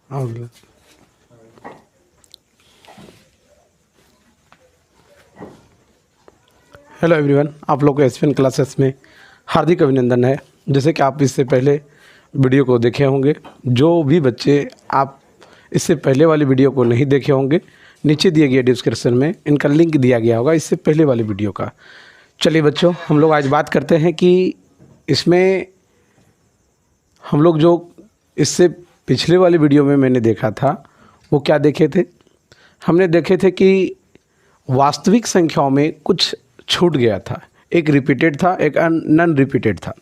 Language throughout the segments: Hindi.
अगला। हेलो एवरीवन, आप लोग को एसपीएन क्लासेस में हार्दिक अभिनंदन है। जैसे कि आप इससे पहले वीडियो को देखे होंगे, जो भी बच्चे आप इससे पहले वाली वीडियो को नहीं देखे होंगे, नीचे दिए गए डिस्क्रिप्शन में इनका लिंक दिया गया होगा इससे पहले वाली वीडियो का। चलिए बच्चों, हम लोग आज बात करते हैं कि इसमें हम लोग जो इससे पिछले वाली वीडियो में मैंने देखा था वो क्या देखे थे। हमने देखे थे कि वास्तविक संख्याओं में कुछ छूट गया था, एक रिपीटेड था, एक नॉन रिपीटेड था।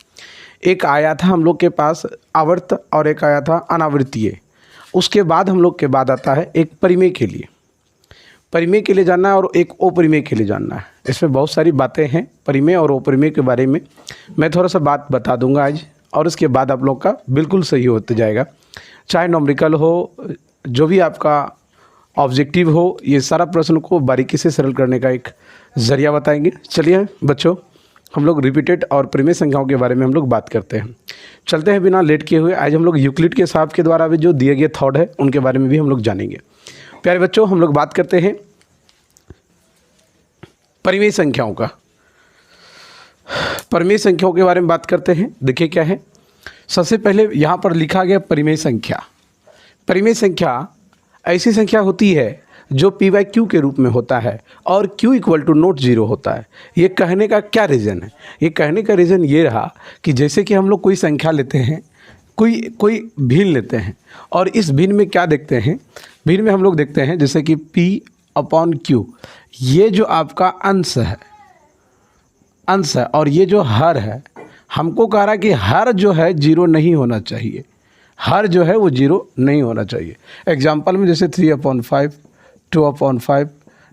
एक आया था हम लोग के पास आवर्त और एक आया था अनावृत्तीय। उसके बाद हम लोग के बाद आता है एक परिमेय के लिए, परिमेय के लिए जानना है और एक अपरिमेय के लिए जानना है। इसमें बहुत सारी बातें हैं परिमेय और अपरिमेय के बारे में। मैं थोड़ा सा बात बता दूंगा आज, और उसके बाद आप लोग का बिल्कुल सही होते जाएगा। चाहे नॉमरिकल हो, जो भी आपका ऑब्जेक्टिव हो, ये सारा प्रश्न को बारीकी से सरल करने का एक ज़रिया बताएंगे। चलिए बच्चों, हम लोग रिपीटेड और परिमेय संख्याओं के बारे में हम लोग बात करते हैं। चलते हैं बिना लेट किए हुए। आज हम लोग यूक्लिड के साहब के द्वारा भी जो दिए गए थॉट है उनके बारे में भी हम लोग जानेंगे। प्यारे बच्चों, हम लोग बात करते हैं परिमेय संख्याओं का। परिमेय संख्याओं के बारे में बात करते हैं। देखिए क्या है, सबसे पहले यहाँ पर लिखा गया परिमेय संख्या। परिमेय संख्या ऐसी संख्या होती है जो पी बाई क्यू के रूप में होता है और Q equal to not zero होता है। ये कहने का क्या रीज़न है? ये कहने का रीज़न ये रहा कि जैसे कि हम लोग कोई संख्या लेते हैं, कोई भिन्न लेते हैं, और इस भिन्न में क्या देखते हैं, भिन्न में हम लोग देखते हैं जैसे कि P अपॉन Q, ये जो आपका अंश है और ये जो हर है, हमको कह रहा है कि हर जो है जीरो नहीं होना चाहिए, हर जो है वो जीरो नहीं होना चाहिए। एग्जाम्पल में जैसे 3/5, 2/5,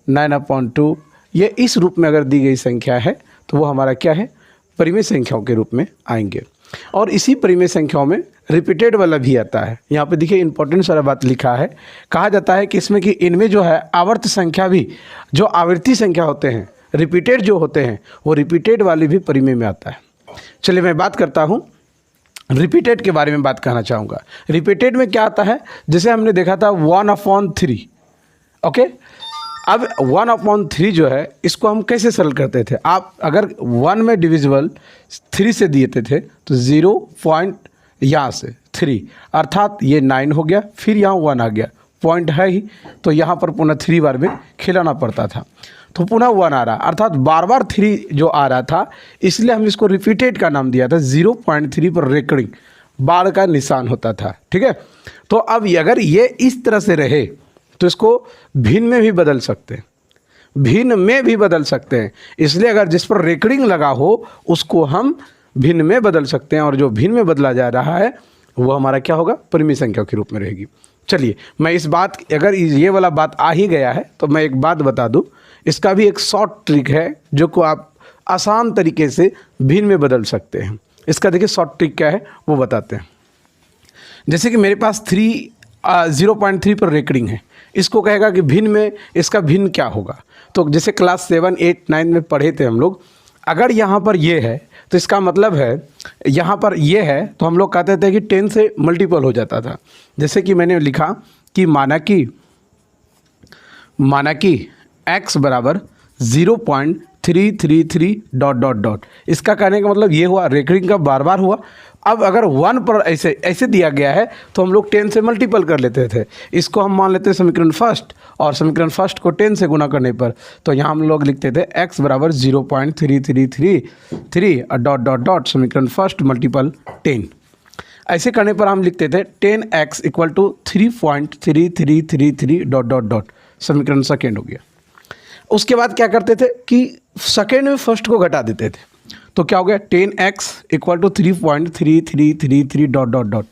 9/2, ये इस रूप में अगर दी गई संख्या है तो वो हमारा क्या है, परिमेय संख्याओं के रूप में आएंगे। और इसी परिमेय संख्याओं में रिपीटेड वाला भी आता है। यहाँ पे देखिए इंपॉर्टेंट सारा बात लिखा है। कहा जाता है कि इसमें कि इनमें जो है आवर्त संख्या भी, जो आवर्ती संख्या होते हैं, रिपीटेड जो होते हैं, वो रिपीटेड वाले भी परिमेय में आता है। चलिए मैं बात करता हूँ रिपीटेड के बारे में बात करना चाहूँगा। रिपीटेड में क्या आता है, जैसे हमने देखा था 1/3। ओके, अब 1/3 जो है इसको हम कैसे सरल करते थे। आप अगर 1 में डिविजिबल 3 से दिए थे तो 0 पॉइंट यहाँ से 3, अर्थात ये 9 हो गया, फिर यहाँ 1 आ गया, पॉइंट है ही, तो यहाँ पर पुनः 3 बार में खिलाना पड़ता था, तो पुनः 1 आ रहा, अर्थात बार बार 3 जो आ रहा था, इसलिए हम इसको रिपीटेड का नाम दिया था। 0.3 पर रेकरिंग बार का निशान होता था। ठीक है, तो अब अगर ये इस तरह से रहे तो इसको भिन्न में भी बदल सकते हैं, भिन्न में भी बदल सकते हैं। इसलिए अगर जिस पर रेकरिंग लगा हो उसको हम भिन्न में बदल सकते हैं, और जो भिन्न में बदला जा रहा है वो हमारा क्या होगा, परिमेय संख्या के रूप में रहेगी। चलिए मैं इस बात, अगर ये वाला बात आ ही गया है तो मैं एक बात बता दूं, इसका भी एक शॉर्ट ट्रिक है जो को आप आसान तरीके से भिन्न में बदल सकते हैं। इसका देखिए शॉर्ट ट्रिक क्या है वो बताते हैं। जैसे कि मेरे पास 0.3 पर रेकरिंग है, इसको कहेगा कि भिन्न में इसका भिन्न क्या होगा। तो जैसे क्लास 7, 8, 9 में पढ़े थे हम लोग, अगर यहाँ पर ये है तो इसका मतलब है यहाँ पर ये है तो हम लोग कहते थे कि 10 से मल्टीपल हो जाता था। जैसे कि मैंने लिखा कि माना कि x बराबर 0.333 ... इसका कहने का मतलब ये हुआ, रेकरिंग का बार बार हुआ। अब अगर 1 पर ऐसे दिया गया है तो हम लोग 10 से मल्टीपल कर लेते थे। इसको हम मान लेते हैं समीकरण फर्स्ट, और समीकरण फर्स्ट को 10 से गुना करने पर तो यहाँ हम लोग लिखते थे x बराबर 0.3333 ... समीकरण फर्स्ट मल्टीपल 10। ऐसे करने पर हम लिखते थे 10x इक्वल टू 3.3333 ... समीकरण सेकेंड हो गया। उसके बाद क्या करते थे कि सेकेंड में फर्स्ट को घटा देते थे, तो क्या हो गया 10x इक्वल टू 3.3333 ...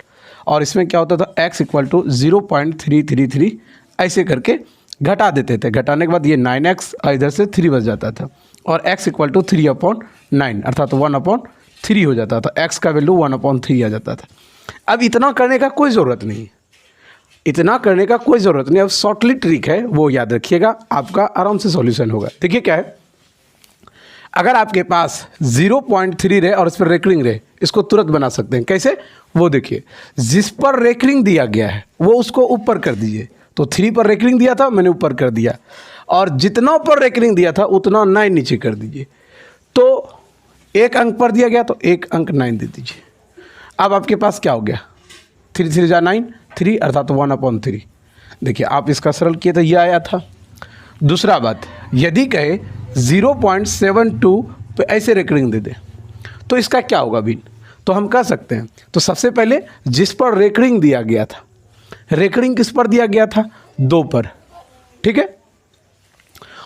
और इसमें क्या होता था x इक्वल टू 0.333 ऐसे करके घटा देते थे। घटाने के बाद ये 9x इधर से 3 बच जाता था, और x इक्वल टू 3/9 अर्थात 1/3 हो जाता था। x का वैल्यू 1/3 आ जाता था। अब इतना करने का कोई ज़रूरत नहीं, इतना करने का कोई ज़रूरत नहीं। अब शॉर्टली ट्रिक है वो याद रखिएगा, आपका आराम से सॉल्यूशन होगा। देखिए क्या है, अगर आपके पास 0.3 रहे और इस पर रेकरिंग रहे, इसको तुरंत बना सकते हैं। कैसे, वो देखिए, जिस पर रेकरिंग दिया गया है वो उसको ऊपर कर दीजिए। तो 3 पर रेकरिंग दिया था, मैंने ऊपर कर दिया, और जितना पर रेकरिंग दिया था उतना 9 नीचे कर दीजिए। तो 1 अंक पर दिया गया तो 1 अंक 9 दे दीजिए। अब आपके पास क्या हो गया, 3 3 जा 9, 3 अर्थात 1/3। देखिए आप इसका सरल किए तो ये आया था। दूसरा बात, यदि कहे 0.72 पे ऐसे रेकरिंग दे दे तो इसका क्या होगा भी, तो हम कह सकते हैं, तो सबसे पहले जिस पर रेकरिंग दिया गया था, रेकरिंग किस पर दिया गया था, 2 पर, ठीक है,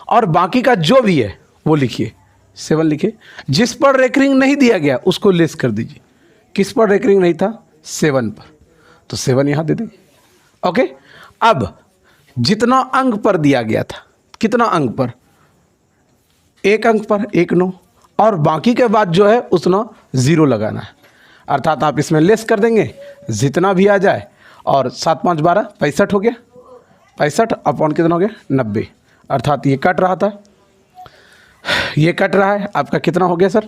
और बाकी का जो भी है वो लिखिए, 7 लिखिए। जिस पर रेकरिंग नहीं दिया गया उसको लेस कर दीजिए। किस पर रेकरिंग नहीं था, 7 पर, तो 7 यहाँ दे देंगे। ओके, अब जितना अंक पर दिया गया था, कितना अंक पर, 1 अंक पर 1 9, और बाकी के बाद जो है उतना 0 लगाना है, अर्थात आप इसमें लेस कर देंगे जितना भी आ जाए, और 7 5 12 65 हो गया, 65 अपॉन कितना हो गया, 90, अर्थात ये कट रहा था, ये कट रहा है, आपका कितना हो गया सर,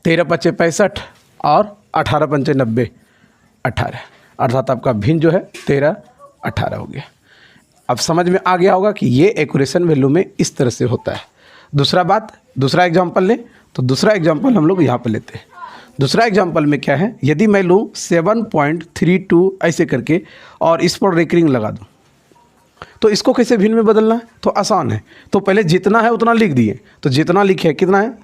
13 5 65 और 18 5 90, 18, अर्थात आपका भिन्न जो है 13 18 हो गया। अब समझ में आ गया होगा कि ये एक्यूरेशन वैल्यू में इस तरह से होता है। दूसरा बात, दूसरा एग्जांपल लें, तो दूसरा एग्जांपल हम लोग यहाँ पर लेते हैं। दूसरा एग्जांपल में क्या है, यदि मैं लूँ 7.32 ऐसे करके और इस पर रेकरिंग लगा दूँ, तो इसको कैसे भिन्न में बदलना है, तो आसान है। तो पहले जितना है उतना लिख दिए, तो जितना लिखे कितना है,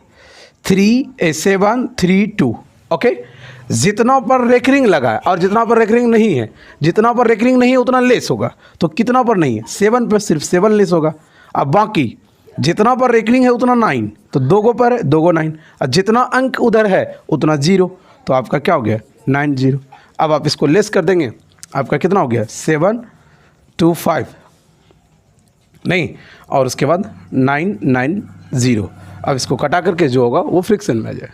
732, ओके। जितना पर रेकरिंग लगा है और जितना पर रेकरिंग नहीं है, जितना पर रेकरिंग नहीं है उतना लेस होगा, तो कितना पर नहीं है, 7 पर सिर्फ 7 लेस होगा। अब बाकी जितना पर रेकरिंग है उतना 9, तो 2 को पर है, 2 को 9, और जितना अंक उधर है उतना 0, तो आपका क्या हो गया, 9 0। अब आप इसको लेस कर देंगे, आपका कितना हो गया, 725 नहीं, और उसके बाद 990। अब इसको कटा करके जो होगा वो फ्रिक्शन में आ जाए।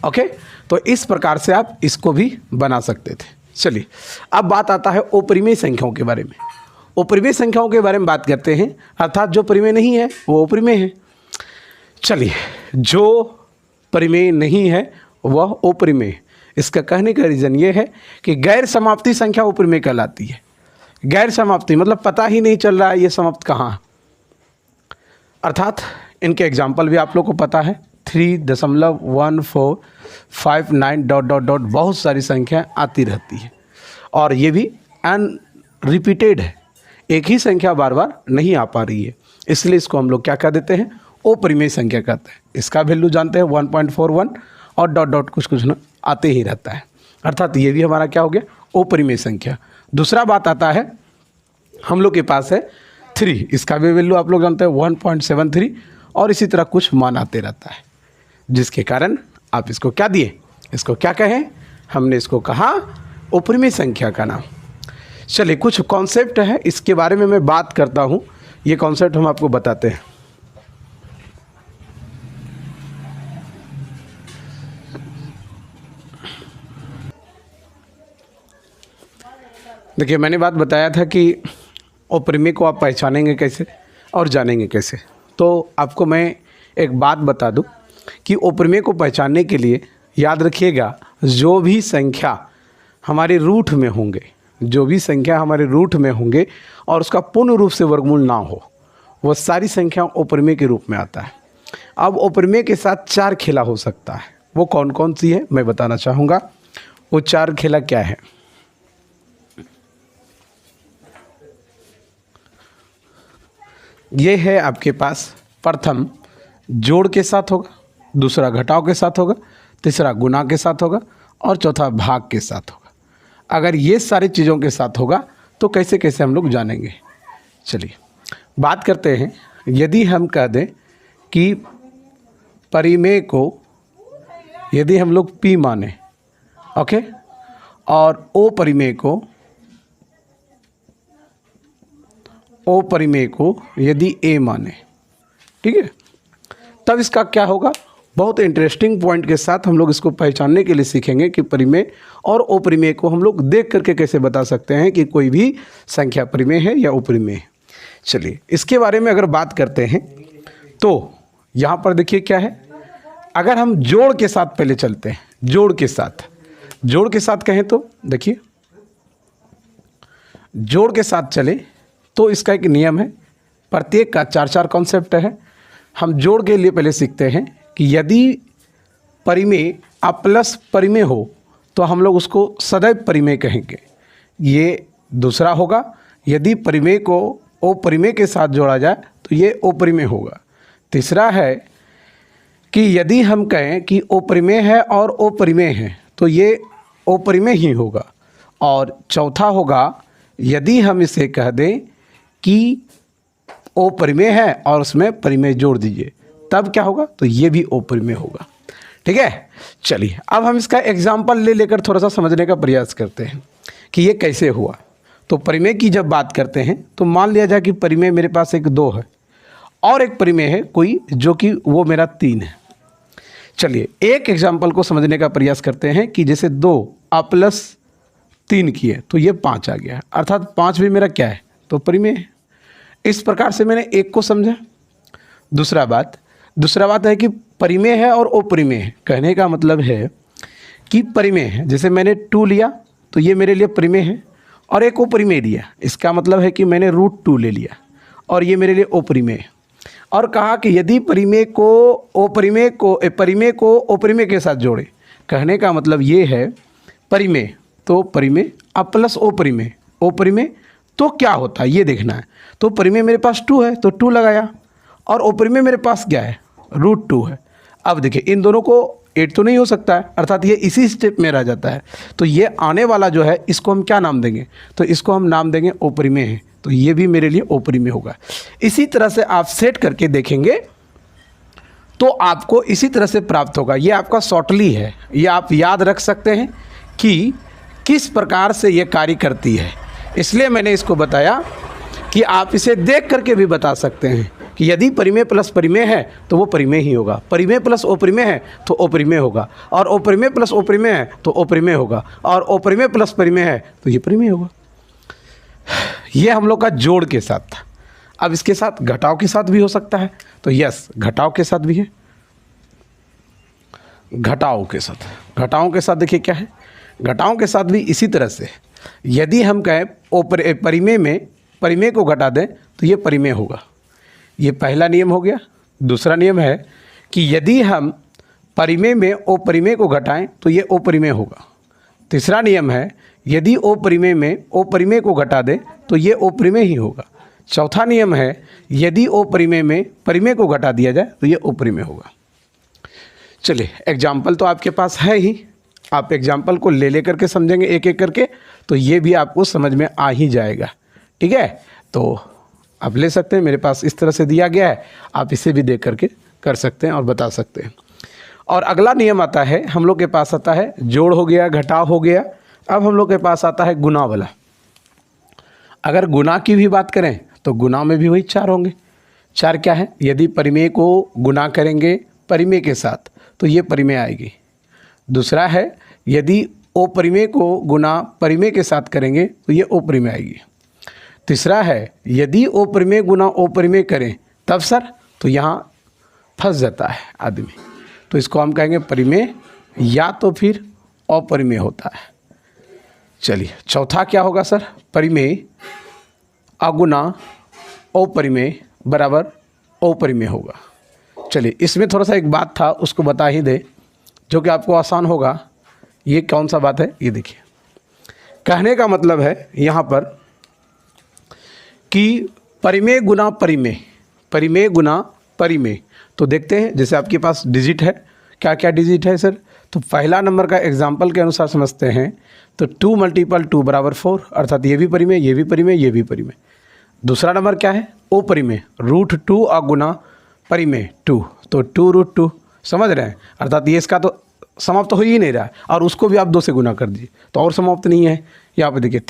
ओके, तो इस प्रकार से आप इसको भी बना सकते थे। चलिए अब बात आता है अपरिमेय संख्याओं के बारे में। अपरिमेय संख्याओं के बारे में बात करते हैं, अर्थात जो परिमेय नहीं है वो अपरिमेय है। चलिए, जो परिमेय नहीं है वह अपरिमेय। इसका कहने का रीज़न ये है कि गैर समाप्ति संख्या अपरिमेय कहलाती है। गैर समाप्ति मतलब पता ही नहीं चल रहा है ये समाप्त कहाँ है, अर्थात इनके एग्जाम्पल भी आप लोग को पता है, 3.1459 ... बहुत सारी संख्या आती रहती है, और ये भी अनरिपीटेड है, एक ही संख्या बार बार नहीं आ पा रही है, इसलिए इसको हम लोग क्या कह देते हैं, अपरिमेय संख्या कहते हैं। इसका वैल्यू जानते हैं 1.41 और ... कुछ ना आते ही रहता है, अर्थात ये भी हमारा क्या हो गया, अपरिमेय संख्या। दूसरा बात आता है, हम लोग के पास है 3, इसका भी वैल्यू आप लोग जानते हैं 1.73, और इसी तरह कुछ मान आते रहता है, जिसके कारण आप इसको क्या दिए, इसको क्या कहें, हमने इसको कहा अपरिमेय संख्या का नाम। चलिए कुछ कॉन्सेप्ट है, इसके बारे में मैं बात करता हूँ, ये कॉन्सेप्ट हम आपको बताते हैं। देखिए मैंने बात बताया था कि अपरिमेय को आप पहचानेंगे कैसे और जानेंगे कैसे। तो आपको मैं एक बात बता दूं कि अपरिमेय को पहचानने के लिए याद रखिएगा, जो भी संख्या हमारे रूट में होंगे, जो भी संख्या हमारे रूट में होंगे और उसका पूर्ण रूप से वर्गमूल ना हो, वो सारी संख्या अपरिमेय के रूप में आता है। अब अपरिमेय के साथ 4 खेला हो सकता है, वो कौन कौन सी है मैं बताना चाहूँगा। वो 4 खेला क्या है, ये है आपके पास, प्रथम जोड़ के साथ होगा, दूसरा घटाव के साथ होगा, तीसरा गुणा के साथ होगा, और चौथा भाग के साथ होगा। अगर ये सारी चीज़ों के साथ होगा तो कैसे कैसे हम लोग जानेंगे। चलिए बात करते हैं, यदि हम कह दें कि परिमेय को यदि हम लोग P माने, ओके, और अपरिमेय को यदि A माने, ठीक है, तब इसका क्या होगा, बहुत इंटरेस्टिंग पॉइंट के साथ हम लोग इसको पहचानने के लिए सीखेंगे कि परिमेय और अपरिमेय को हम लोग देख करके कैसे बता सकते हैं कि कोई भी संख्या परिमेय है या अपरिमेय है। चलिए इसके बारे में अगर बात करते हैं तो यहाँ पर देखिए क्या है, अगर हम जोड़ के साथ पहले चलते हैं, जोड़ के साथ कहें तो देखिए, जोड़ के साथ चले तो इसका एक नियम है, प्रत्येक का 4 कॉन्सेप्ट है। हम जोड़ के लिए पहले सीखते हैं कि यदि परिमेय प्लस परिमेय हो तो हम लोग उसको सदैव परिमेय कहेंगे, ये दूसरा होगा। यदि परिमेय को अपरिमेय के साथ जोड़ा जाए तो ये अपरिमेय होगा। तीसरा है कि यदि हम कहें कि अपरिमेय है और अपरिमेय है तो ये अपरिमेय ही होगा। और चौथा होगा, यदि हम इसे कह दें कि अपरिमेय है और उसमें परिमेय जोड़ दीजिए, तब क्या होगा, तो ये भी अपरिमेय होगा। ठीक है, चलिए अब हम इसका एग्जाम्पल लेकर थोड़ा सा समझने का प्रयास करते हैं कि ये कैसे हुआ। तो परिमेय की जब बात करते हैं तो मान लिया जाए कि परिमेय मेरे पास एक 2 है और एक परिमेय है कोई जो कि वो मेरा 3 है। चलिए एक एग्जाम्पल को समझने का प्रयास करते हैं कि जैसे 2 प्लस 3 किए तो ये 5 आ गया, अर्थात 5 भी मेरा क्या है, तो परिमेय है। इस प्रकार से मैंने एक को समझा। दूसरा बात है कि परिमेय है और अपरिमेय है। कहने का मतलब है कि परिमेय है, जैसे मैंने 2 लिया तो ये मेरे लिए परिमेय है, और एक अपरिमेय लिया, इसका मतलब है कि मैंने √2 ले लिया और ये मेरे लिए अपरिमेय है। और कहा कि यदि परिमेय को अपरिमेय के साथ जोड़े, कहने का मतलब ये है परिमेय तो परिमेय प्लस अपरिमेय तो क्या होता है ये देखना है। तो परिमेय मेरे पास 2 है तो 2 लगाया, और अपरिमेय मेरे पास क्या है, √2 है। अब देखिए इन दोनों को 8 तो नहीं हो सकता है, अर्थात ये इसी स्टेप में रह जाता है। तो ये आने वाला जो है इसको हम क्या नाम देंगे, तो इसको हम नाम देंगे अपरिमेय है, तो ये भी मेरे लिए अपरिमेय होगा। इसी तरह से आप सेट करके देखेंगे तो आपको इसी तरह से प्राप्त होगा। ये आपका शॉर्टली है, ये आप याद रख सकते हैं कि किस प्रकार से ये कार्य करती है। इसलिए मैंने इसको बताया कि आप इसे देख करके भी बता सकते हैं कि यदि परिमेय प्लस परिमेय है तो वो परिमेय ही होगा, परिमेय प्लस अपरिमेय है तो अपरिमेय होगा, और अपरिमेय प्लस अपरिमेय है तो अपरिमेय होगा, और अपरिमेय प्लस परिमेय है तो ये परिमेय होगा। ये हम लोग का जोड़ के साथ था। अब इसके साथ घटाव के साथ भी हो सकता है, तो यस घटाव के साथ भी है। घटाव के साथ देखिए क्या है, घटाओं के साथ भी इसी तरह से यदि हम कहें परिमेय को घटा दें तो ये परिमेय होगा। ये पहला नियम हो गया। दूसरा नियम है कि यदि हम परिमेय में अपरिमेय को घटाएं तो ये अपरिमेय होगा। तीसरा नियम है यदि अपरिमेय में अपरिमेय को घटा दें तो ये अपरिमेय ही होगा। चौथा नियम है यदि अपरिमेय में परिमेय को घटा दिया जाए तो ये अपरिमेय होगा। चलिए एग्जाम्पल तो आपके पास है ही, आप एग्जाम्पल को ले करके समझेंगे एक एक करके तो ये भी आपको समझ में आ ही जाएगा। ठीक है, तो आप ले सकते हैं, मेरे पास इस तरह से दिया गया है, आप इसे भी देख करके कर सकते हैं और बता सकते हैं। और अगला नियम आता है, हम लोग के पास आता है जोड़ हो गया, घटाव हो गया। अब हम लोग के पास आता है गुना वाला। अगर गुना की भी बात करें तो गुना में भी वही 4 होंगे। 4 क्या है, यदि परिमेय को गुना करेंगे परिमेय के साथ तो ये परिमेय आएगी। दूसरा है यदि अपरिमेय को गुना परिमेय के साथ करेंगे तो ये अपरिमेय आएगी। तीसरा है यदि अपरिमेय गुना अपरिमेय करें तब सर, तो यहाँ फंस जाता है आदमी, तो इसको हम कहेंगे परिमेय या तो फिर अपरिमेय होता है। चलिए चौथा क्या होगा सर, परिमेय अगुना अपरिमेय बराबर अपरिमेय होगा। चलिए इसमें थोड़ा सा एक बात था उसको बता ही दे जो कि आपको आसान होगा। ये कौन सा बात है, ये देखिए, कहने का मतलब है यहाँ पर कि परिमेय गुना परिमेय, परिमेय गुना परिमेय। तो देखते हैं, जैसे आपके पास डिजिट है, क्या क्या डिजिट है सर, तो पहला नंबर का एग्जाम्पल के अनुसार समझते हैं तो 2 × 2 बराबर 4, अर्थात ये भी परिमेय, ये भी परिमेय, ये भी परिमेय। दूसरा नंबर क्या है, अपरिमेय, √2 और गुना परिमेय 2, तो 2√2, समझ रहे हैं, अर्थात ये इसका तो समाप्त हो ही नहीं रहा है, और उसको भी आप 2 से गुना कर दीजिए तो और समाप्त नहीं है। यहाँ पे देखिए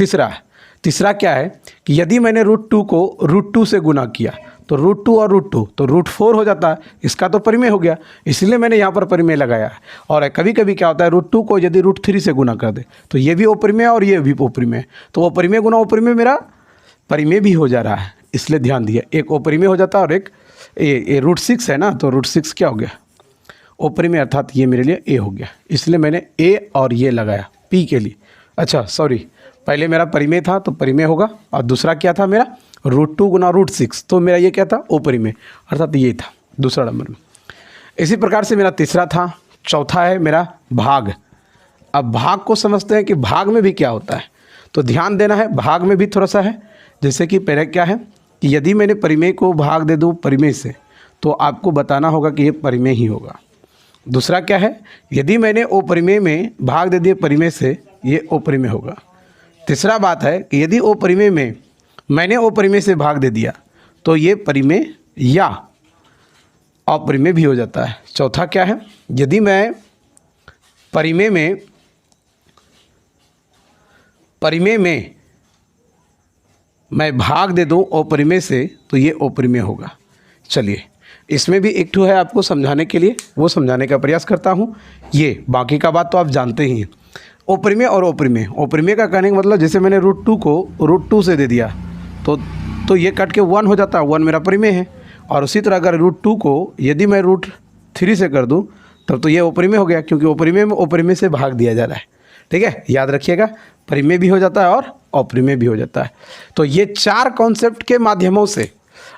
तीसरा क्या है कि यदि मैंने √2 को √2 से गुना किया तो √2 और √2 तो √4 हो जाता है, इसका तो परिमेय हो गया, इसलिए मैंने यहाँ पर परिमेय लगाया है। और कभी कभी क्या होता है, √2 को यदि √3 से गुना कर दे तो ये भी अपरिमेय और ये भी अपरिमेय, तो अपरिमेय गुना अपरिमेय मेरा परिमेय भी हो जा रहा है, इसलिए ध्यान दिया, एक अपरिमेय हो जाता है और एक ये √6 है ना, तो √6 क्या हो गया, ऊपरी में, अर्थात ये मेरे लिए ए हो गया। इसलिए मैंने ए और ये लगाया पी के लिए। अच्छा सॉरी, पहले मेरा परिमेय था तो परिमेय होगा, और दूसरा क्या था मेरा √2 गुना √6, तो मेरा ये क्या था ऊपरी में, अर्थात ये था दूसरा नंबर में। इसी प्रकार से मेरा तीसरा था। चौथा है मेरा भाग। अब भाग को समझते हैं कि भाग में भी क्या होता है, तो ध्यान देना है, भाग में भी थोड़ा सा है। जैसे कि पहले क्या है कि यदि मैंने परिमेय को भाग दे दूँ परिमेय से, तो आपको बताना होगा कि ये परिमेय ही होगा। दूसरा क्या है, यदि मैंने अपरिमेय में भाग दे दिए परिमेय से, ये अपरिमेय होगा। तीसरा बात है कि यदि अपरिमेय में मैंने अपरिमेय से भाग दे दिया, तो ये परिमेय या अपरिमेय भी हो जाता है। चौथा क्या है, यदि मैं परिमेय में मैं भाग दे दूं अपरिमेय से, तो ये अपरिमेय होगा। चलिए, इसमें भी एक ठो है आपको समझाने के लिए, वो समझाने का प्रयास करता हूँ। ये बाकी का बात तो आप जानते ही हैं। अपरिमेय और अपरिमेय, अपरिमेय का कहने का मतलब जैसे मैंने √2 को √2 से दे दिया, तो ये कट के 1 हो जाता है, 1 मेरा परिमेय है। और उसी तरह अगर √2 को यदि मैं √3 से कर दूं, तब तो ये अपरिमेय हो गया, क्योंकि अपरिमेय में अपरिमेय से भाग दिया जा रहा है। ठीक है, याद रखिएगा, परिमेय भी हो जाता है और अपरिमेय भी हो जाता है। तो ये 4 कॉन्सेप्ट के माध्यमों से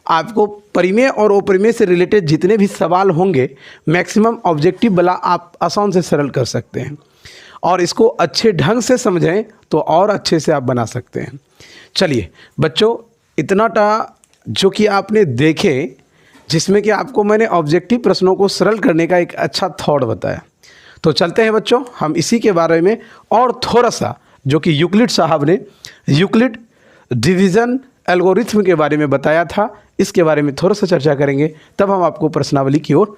आपको परिमेय और अपरिमेय से रिलेटेड जितने भी सवाल होंगे, मैक्सिमम ऑब्जेक्टिव वाला आप आसान से सरल कर सकते हैं, और इसको अच्छे ढंग से समझें तो और अच्छे से आप बना सकते हैं। चलिए बच्चों, इतनाटा जो कि आपने देखे, जिसमें कि आपको मैंने ऑब्जेक्टिव प्रश्नों को सरल करने का एक अच्छा थॉट बताया। तो चलते हैं बच्चों, हम इसी के बारे में और थोड़ा सा, जो कि यूक्लिड साहब ने यूक्लिड डिवीज़न एल्गोरिथम के बारे में बताया था, इसके बारे में थोड़ा सा चर्चा करेंगे, तब हम आपको प्रश्नावली की ओर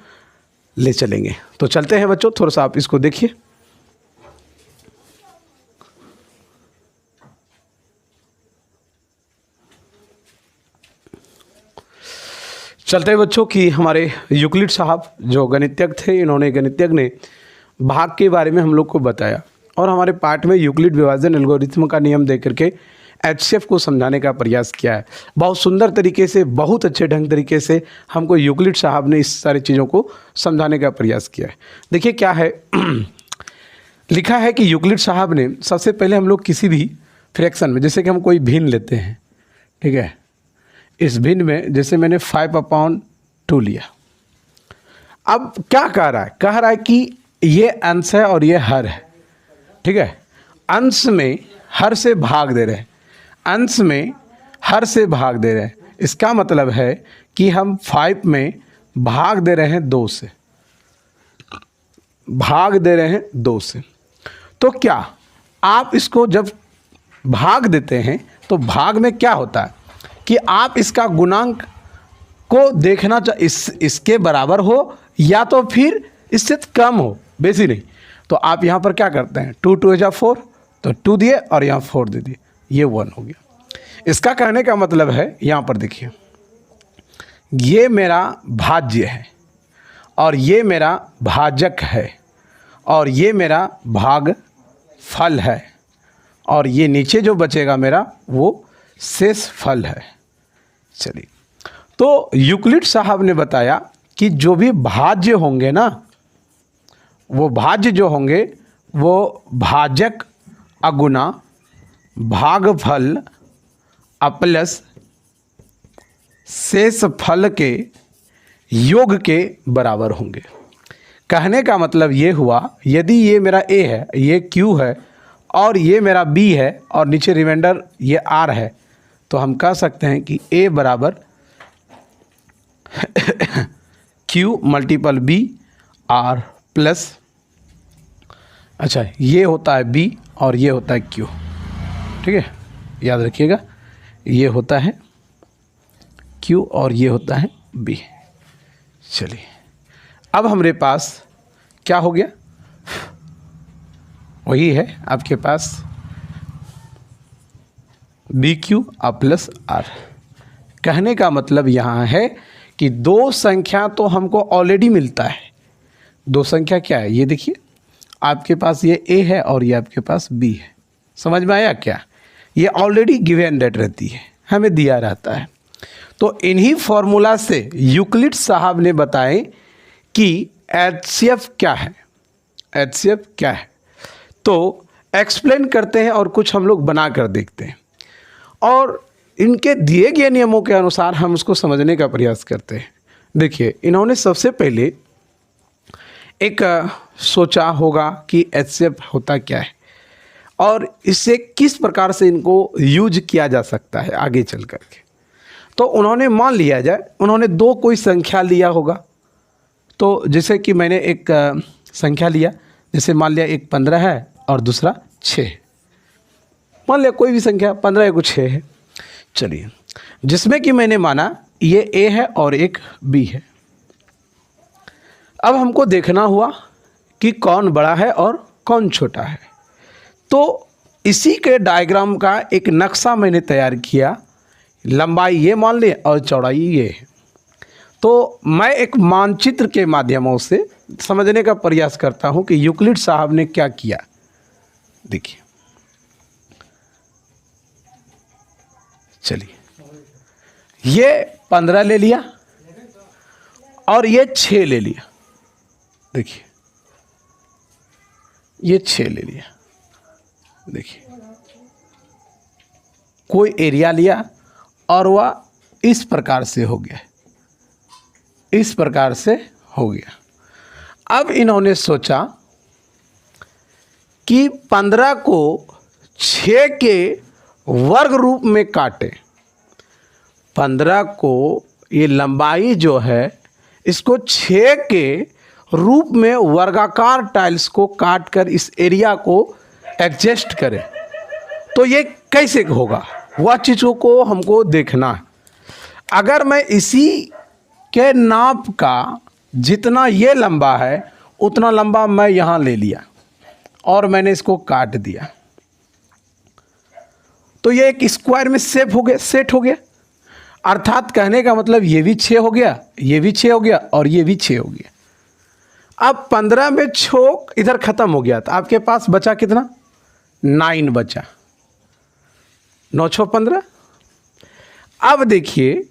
ले चलेंगे। तो चलते हैं बच्चों, थोड़ा सा आप इसको देखिए। चलते हैं बच्चों कि हमारे यूक्लिड साहब जो गणितज्ञ थे, इन्होंने गणितज्ञ ने भाग के बारे में हम लोग को बताया, और हमारे पाठ में यूक्लिड विभाजन एल्गोरिथम का नियम दे करके एचसीएफ को समझाने का प्रयास किया है। बहुत सुंदर तरीके से, बहुत अच्छे ढंग तरीके से हमको यूक्लिड साहब ने इस सारी चीज़ों को समझाने का प्रयास किया है। देखिए क्या है लिखा है कि यूक्लिड साहब ने सबसे पहले हम लोग किसी भी फ्रैक्शन में, जैसे कि हम कोई भिन्न लेते हैं, ठीक है, इस भिन्न में जैसे मैंने 5/2 लिया। अब क्या कह रहा है, कह रहा है कि ये अंश है और ये हर है। ठीक है, अंश में हर से भाग दे रहे हैं, अंश में हर से भाग दे रहे हैं। इसका मतलब है कि हम 5 में भाग दे रहे हैं 2 से, भाग दे रहे हैं 2 से। तो क्या आप इसको जब भाग देते हैं तो भाग में क्या होता है कि आप इसका गुणांक को देखना इसके बराबर हो या तो फिर इससे कम हो, बेसी नहीं। तो आप यहाँ पर क्या करते हैं, 2 2 जा 4, तो 2 दिए और यहाँ 4 दे दिए, ये 1 हो गया। इसका कहने का मतलब है, यहाँ पर देखिए, ये मेरा भाज्य है और ये मेरा भाजक है और ये मेरा भागफल है, और ये नीचे जो बचेगा मेरा वो शेष फल है। चलिए, तो यूक्लिड साहब ने बताया कि जो भी भाज्य होंगे ना, वो भाज्य जो होंगे वो भाजक अगुना भागफल प्लस शेष फल के योग के बराबर होंगे। कहने का मतलब ये हुआ, यदि ये मेरा ए है, ये क्यू है और ये मेरा बी है और नीचे रिमाइंडर ये आर है, तो हम कह सकते हैं कि ए बराबर Q multiple B R plus, अच्छा ये होता है बी और ये होता है क्यू। ठीक है, याद रखिएगा, ये होता है क्यू और ये होता है बी। चलिए, अब हमारे पास क्या हो गया, वही है आपके पास बी क्यू प्लस आर। कहने का मतलब यहाँ है कि 2 संख्या तो हमको ऑलरेडी मिलता है। 2 संख्या क्या है, ये देखिए, आपके पास ये ए है और ये आपके पास बी है। समझ में आया क्या, ये ऑलरेडी गिवन डेट रहती है, हमें दिया रहता है। तो इन्हीं फॉर्मूला से यूक्लिड साहब ने बताए कि HCF क्या है, HCF क्या है। तो एक्सप्लेन करते हैं और कुछ हम लोग बना कर देखते हैं और इनके दिए गए नियमों के अनुसार हम उसको समझने का प्रयास करते हैं। देखिए, इन्होंने सबसे पहले एक सोचा होगा कि HCF होता क्या है और इससे किस प्रकार से इनको यूज किया जा सकता है आगे चल कर के। तो उन्होंने मान लिया जाए, उन्होंने दो कोई संख्या लिया होगा। तो जैसे कि मैंने एक संख्या लिया, जैसे मान लिया एक 15 है और दूसरा 6, मान लिया कोई भी संख्या 15 एक 6 है। चलिए, जिसमें कि मैंने माना ये A है और एक B है। अब हमको देखना हुआ कि कौन बड़ा है और कौन छोटा है। तो इसी के डायग्राम का एक नक्शा मैंने तैयार किया। लंबाई ये मान लें और चौड़ाई ये है। तो मैं एक मानचित्र के माध्यमों से समझने का प्रयास करता हूं कि यूक्लिड साहब ने क्या किया। देखिए, चलिए, ये 15 ले लिया और ये 6 ले लिया। देखिए, ये 6 ले लिया। देखिए, कोई एरिया लिया और वह इस प्रकार से हो गया, इस प्रकार से हो गया। अब इन्होंने सोचा कि 15 को 6 के वर्ग रूप में काटे। 15 को ये लंबाई जो है इसको 6 के रूप में वर्गाकार टाइल्स को काट कर इस एरिया को एडजस्ट करें। तो ये कैसे होगा, वह चीज़ों को हमको देखना है। अगर मैं इसी के नाप का जितना ये लंबा है उतना लंबा मैं यहाँ ले लिया और मैंने इसको काट दिया, तो ये एक स्क्वायर में सेट हो गया। अर्थात कहने का मतलब ये भी 6 हो गया, ये भी 6 हो गया और ये भी 6 हो गया। अब 15 में 6 इधर ख़त्म हो गया, तो आपके पास बचा कितना, 9 बचा, 9 6 15। अब देखिए,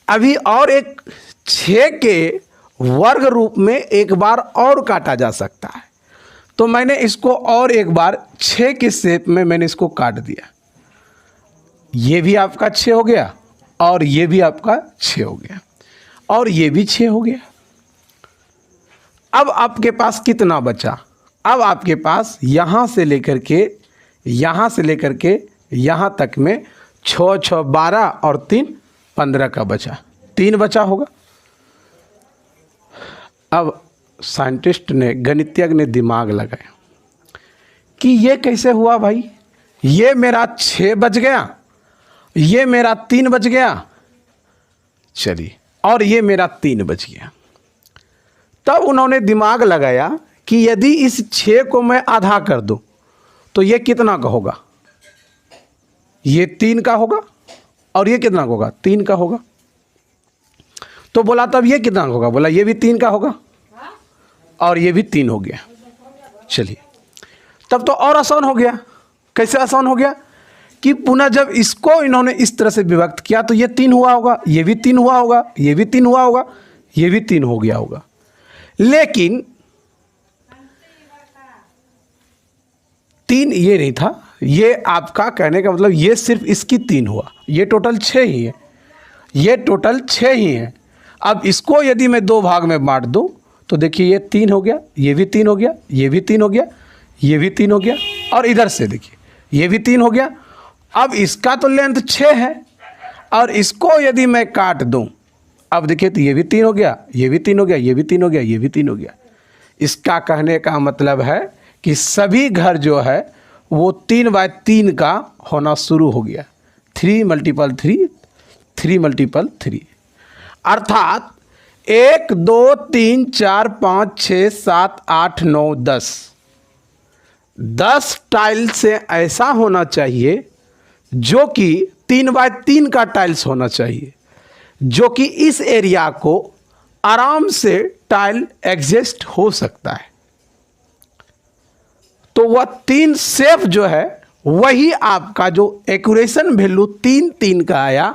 अभी और एक 6 के वर्ग रूप में एक बार और काटा जा सकता है। तो मैंने इसको और एक बार 6 के शेप में मैंने इसको काट दिया। ये भी आपका 6 हो गया और ये भी आपका 6 हो गया और ये भी 6 हो गया। अब आपके पास कितना बचा, अब आपके पास यहाँ से लेकर के यहाँ तक में 6 6 12 और 3 15 का बचा, 3 बचा होगा। अब साइंटिस्ट ने, गणितज्ञ ने दिमाग लगाया कि ये कैसे हुआ भाई, ये मेरा 6 बच गया, ये मेरा 3 बच गया, चलिए, और ये मेरा 3 बच गया। तब उन्होंने दिमाग लगाया कि यदि इस 6 को मैं आधा कर दूं तो ये कितना का होगा, ये 3 का होगा और ये कितना का होगा, 3 का होगा। तो बोला तब ये कितना होगा, बोला ये भी 3 का होगा और ये भी 3 हो गया। चलिए, तब तो और आसान हो गया। कैसे आसान हो गया कि पुनः जब इसको इन्होंने इस तरह से विभक्त किया तो ये 3 हुआ होगा, ये भी 3 हुआ होगा, ये भी 3 हुआ होगा, ये भी 3 हो गया होगा। लेकिन 3 ये नहीं था, ये आपका कहने का मतलब ये सिर्फ इसकी 3 हुआ, ये टोटल 6 ही है, ये टोटल 6 ही है। अब इसको यदि मैं 2 भाग में बांट दूं तो देखिए ये 3 हो गया, ये भी 3 हो गया, ये भी 3 हो गया, ये भी 3 हो गया और इधर से देखिए ये भी 3 हो गया। अब इसका तो लेंथ 6 है और इसको यदि मैं काट दूं, अब देखिए तो ये भी 3 हो गया, ये भी 3 हो गया, ये भी 3 हो गया, ये भी 3 हो गया। इसका कहने का मतलब है कि सभी घर जो है वो 3 बाय 3 का होना शुरू हो गया, 3 × 3, 3 × 3, अर्थात 1 2 3 4 5 6 7 8 9 10 टाइल से ऐसा होना चाहिए जो कि 3 बाय 3 का टाइल्स होना चाहिए, जो कि इस एरिया को आराम से टाइल एडजस्ट हो सकता है। तो वह 3 शेप जो है वही आपका जो एक्यूरेशन वैल्यू 3 3 का आया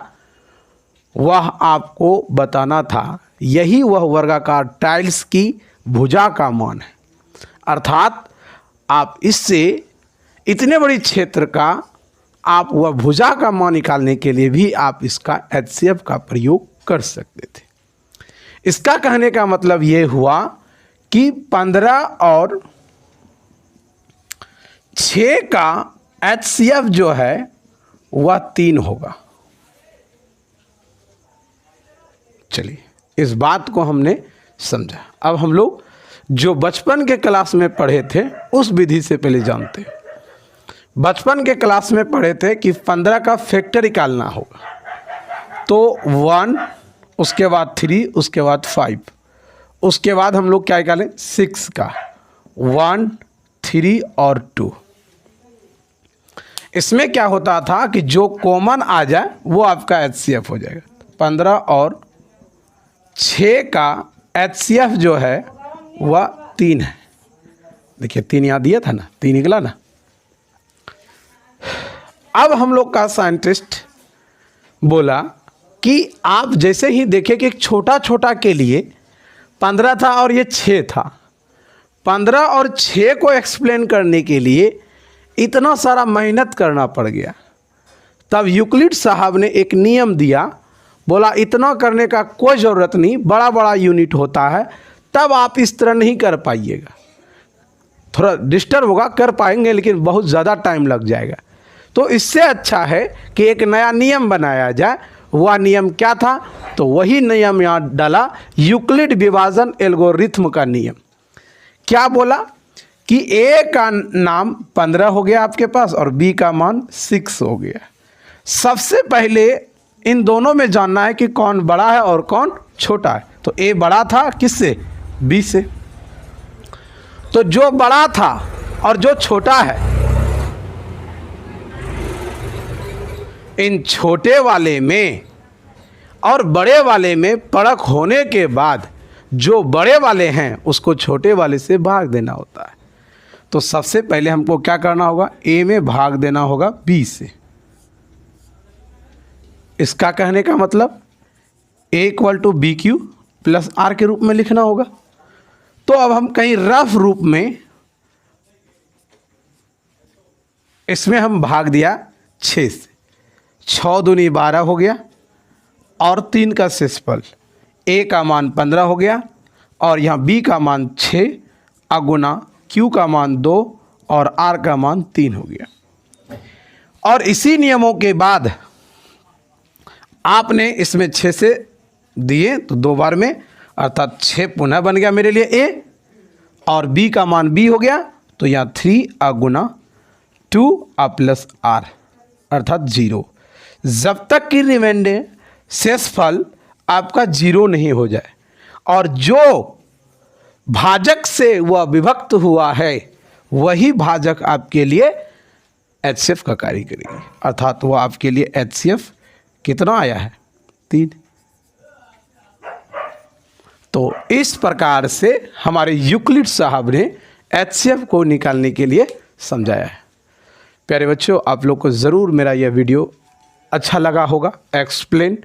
वह आपको बताना था। यही वह वर्गाकार टाइल्स की भुजा का मान है। अर्थात आप इससे इतने बड़ी क्षेत्र का आप वह भुजा का मान निकालने के लिए भी आप इसका HCF का प्रयोग कर सकते थे। इसका कहने का मतलब ये हुआ कि 15 और 6 का HCF जो है वह 3 होगा। चलिए, इस बात को हमने समझा। अब हम लोग जो बचपन के क्लास में पढ़े थे उस विधि से पहले जानते हैं। बचपन के क्लास में पढ़े थे कि 15 का फैक्टर निकालना होगा, तो 1, उसके बाद 3, उसके बाद 5, उसके बाद हम लोग क्या निकालें 6 का 1, 3 और 2। इसमें क्या होता था कि जो कॉमन आ जाए वो आपका HCF हो जाएगा। 15 और 6 का HCF जो है वह 3 है। देखिए 3 यहाँ दिया था ना, 3 निकला ना। अब हम लोग का साइंटिस्ट बोला कि आप जैसे ही देखें कि एक छोटा छोटा के लिए 15 था और ये 6 था, 15 और 6 को एक्सप्लेन करने के लिए इतना सारा मेहनत करना पड़ गया। तब यूक्लिड साहब ने एक नियम दिया, बोला इतना करने का कोई ज़रूरत नहीं, बड़ा बड़ा यूनिट होता है, तब आप इस तरह नहीं कर पाइएगा। थोड़ा डिस्टर्ब होगा, कर पाएंगे लेकिन बहुत ज़्यादा टाइम लग जाएगा। तो इससे अच्छा है कि एक नया नियम बनाया जाए। वह नियम क्या था? तो वही नियम यहाँ डाला, यूक्लिड विभाजन एल्गोरिथम का नियम। क्या बोला कि ए का नाम 15 हो गया आपके पास और बी का मान 6 हो गया। सबसे पहले इन दोनों में जानना है कि कौन बड़ा है और कौन छोटा है। तो ए बड़ा था किससे? बी से। तो जो बड़ा था और जो छोटा है, इन छोटे वाले में और बड़े वाले में परख होने के बाद जो बड़े वाले हैं उसको छोटे वाले से भाग देना होता है। तो सबसे पहले हमको क्या करना होगा? ए में भाग देना होगा बी से। इसका कहने का मतलब A = BQ + R के रूप में लिखना होगा। तो अब हम कहीं रफ रूप में इसमें हम भाग दिया 6 से। 6 दूनी 12 हो गया और 3 का शेषफल A का मान 15 हो गया और यहाँ B का मान 6 अगुना Q का मान 2 और R का मान 3 हो गया। और इसी नियमों के बाद आपने इसमें 6 से दिए तो 2 बार में, अर्थात 6 पुनः बन गया मेरे लिए A और B का मान B हो गया। तो यहाँ 3 अगुना 2 + R अर्थात 0। जब तक कि रिमाइंडर शेषफल आपका 0 नहीं हो जाए और जो भाजक से वह विभक्त हुआ है वही भाजक आपके लिए HCF का कार्य करेगी। अर्थात वह आपके लिए HCF कितना आया है? 3। तो इस प्रकार से हमारे यूक्लिड साहब ने HCF को निकालने के लिए समझाया है। प्यारे बच्चों, आप लोग को ज़रूर मेरा यह वीडियो अच्छा लगा होगा। एक्सप्लेन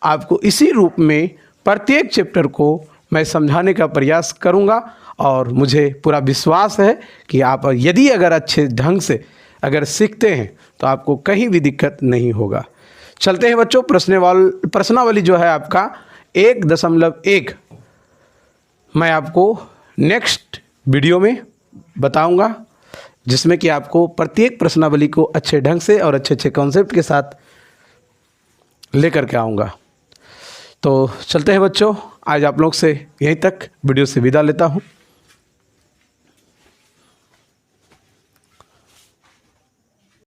आपको इसी रूप में प्रत्येक चैप्टर को मैं समझाने का प्रयास करूंगा और मुझे पूरा विश्वास है कि आप यदि अगर अच्छे ढंग से अगर सीखते हैं तो आपको कहीं भी दिक्कत नहीं होगा। चलते हैं बच्चों, प्रश्नावली जो है आपका 1.1 मैं आपको नेक्स्ट वीडियो में बताऊंगा, जिसमें कि आपको प्रत्येक प्रश्नावली को अच्छे ढंग से और अच्छे कॉन्सेप्ट के साथ लेकर के आऊँगा। तो चलते हैं बच्चों, आज आप लोग से यहीं तक वीडियो से विदा लेता हूँ।